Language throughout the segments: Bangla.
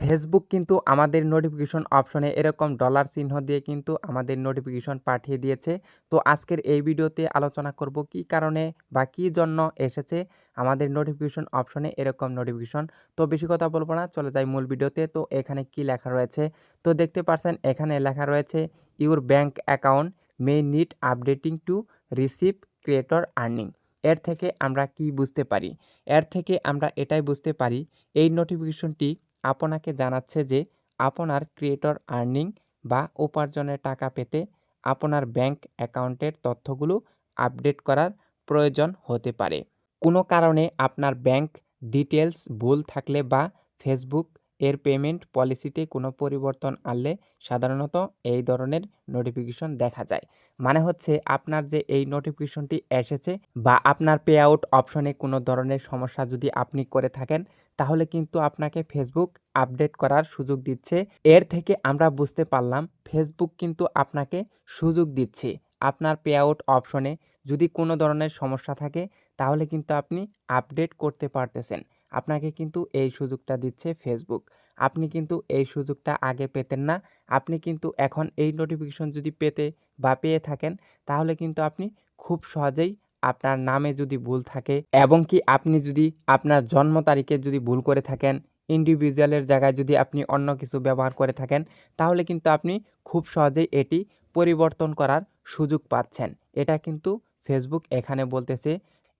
ফেসবুক কিন্তু আমাদের নোটিফিকেশন অপশনে এরকম ডলার চিহ্ন দিয়ে কিন্তু আমাদের নোটিফিকেশন পাঠিয়ে দিয়েছে। তো আজকের এই ভিডিওতে আলোচনা করব কী কারণে বা কী জন্য এসেছে আমাদের নোটিফিকেশন অপশনে এরকম নোটিফিকেশন। তো বেশি কথা বলবো না, চলে যাই মূল ভিডিওতে। তো এখানে কি লেখা রয়েছে, তো দেখতে পাচ্ছেন এখানে লেখা রয়েছে your bank account may need updating to receive creator earning. এর থেকে আমরা কি বুঝতে পারি? এর থেকে আমরা এটাই বুঝতে পারি এই নোটিফিকেশনটি আপনাকে জানাচ্ছে যে আপনার ক্রিয়েটর আর্নিং বা উপার্জনের টাকা পেতে আপনার ব্যাঙ্ক অ্যাকাউন্টের তথ্যগুলো আপডেট করার প্রয়োজন হতে পারে। কোনো কারণে আপনার ব্যাঙ্ক ডিটেলস ভুল থাকলে বা ফেসবুক এর পেমেন্ট পলিসিতে কোনো পরিবর্তন আনলে সাধারণত এই ধরনের নোটিফিকেশন দেখা যায়। মানে হচ্ছে আপনার যে এই নোটিফিকেশনটি এসেছে বা আপনার পে আউট অপশনে কোনো ধরনের সমস্যা যদি আপনি করে থাকেন, তাহলে কিন্তু আপনাকে ফেসবুক আপডেট করার সুযোগ দিচ্ছে। এর থেকে আমরা বুঝতে পারলাম ফেসবুক কিন্তু আপনাকে সুযোগ দিচ্ছে। আপনার পে আউট অপশনে যদি কোনো ধরনের সমস্যা থাকে, তাহলে কিন্তু আপনি আপডেট করতে পারতেছেন। আপনাকে কিন্তু এই সুযোগটা দিচ্ছে ফেসবুক। আপনি কিন্তু এই সুযোগটা আগে পেতেন না। আপনি কিন্তু এখন এই নোটিফিকেশন যদি পেয়ে থাকেন, তাহলে কিন্তু আপনি খুব সহজেই আপনার নামে যদি ভুল থাকে এবং কি আপনি যদি আপনার জন্ম তারিখে যদি ভুল করে থাকেন, ইন্ডিভিজুয়ালের জায়গায় যদি আপনি অন্য কিছু ব্যবহার করে থাকেন, তাহলে কিন্তু আপনি খুব সহজেই এটি পরিবর্তন করার সুযোগ পাচ্ছেন। এটা কিন্তু ফেসবুক এখানে বলতেছে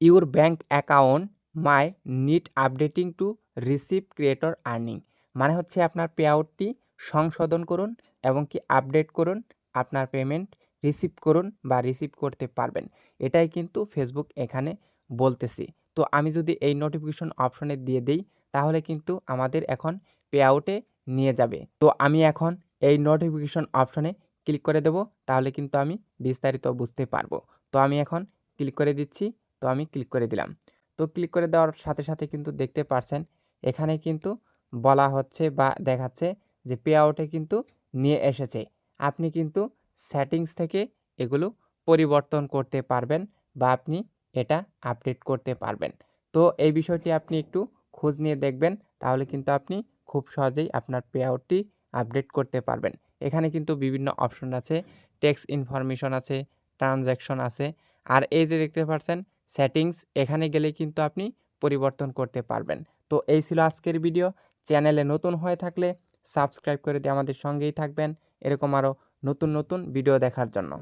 your bank account my need updating to receive creator earning. মানে হচ্ছে আপনার পে আউটটি সংশোধন করুন এবং কি আপডেট করুন, আপনার পেমেন্ট রিসিভ করুন বা রিসিভ করতে পারবেন। এটাই কিন্তু ফেসবুক এখানে বলতেছি। তো আমি যদি এই নোটিফিকেশন অপশনে দিয়ে দেই, তাহলে কিন্তু আমাদের এখন পে আউটে নিয়ে যাবে। তো আমি এখন এই নোটিফিকেশন অপশনে ক্লিক করে দেব, তাহলে কিন্তু আমি বিস্তারিত বুঝতে পারবো। তো আমি এখন ক্লিক করে দিচ্ছি। তো আমি ক্লিক করে দিলাম। তো ক্লিক করে দেওয়ার সাথে সাথে কিন্তু দেখতে পাচ্ছেন এখানে কিন্তু বলা হচ্ছে বা দেখাচ্ছে যে পে আউটে কিন্তু নিয়ে এসেছে। আপনি কিন্তু সেটিংস থেকে এগুলো পরিবর্তন করতে পারবেন বা আপনি এটা আপডেট করতে পারবেন। তো এই বিষয়টি আপনি একটু খোঁজ নিয়ে দেখবেন, তাহলে কিন্তু আপনি খুব সহজেই আপনার পে আউটটি আপডেট করতে পারবেন। এখানে কিন্তু বিভিন্ন অপশন আছে, ট্যাক্স ইনফরমেশন আছে, ট্রানজ্যাকশন আছে, আর এই যে দেখতে পাচ্ছেন সেটিংস, এখানে গেলে কিন্তু আপনি পরিবর্তন করতে পারবেন। তো এই ছিল আজকের ভিডিও। চ্যানেলে নতুন হয়ে থাকলে সাবস্ক্রাইব করে দিয়ে আমাদের সঙ্গেই থাকবেন এরকম আরও নতুন নতুন ভিডিও দেখার জন্য।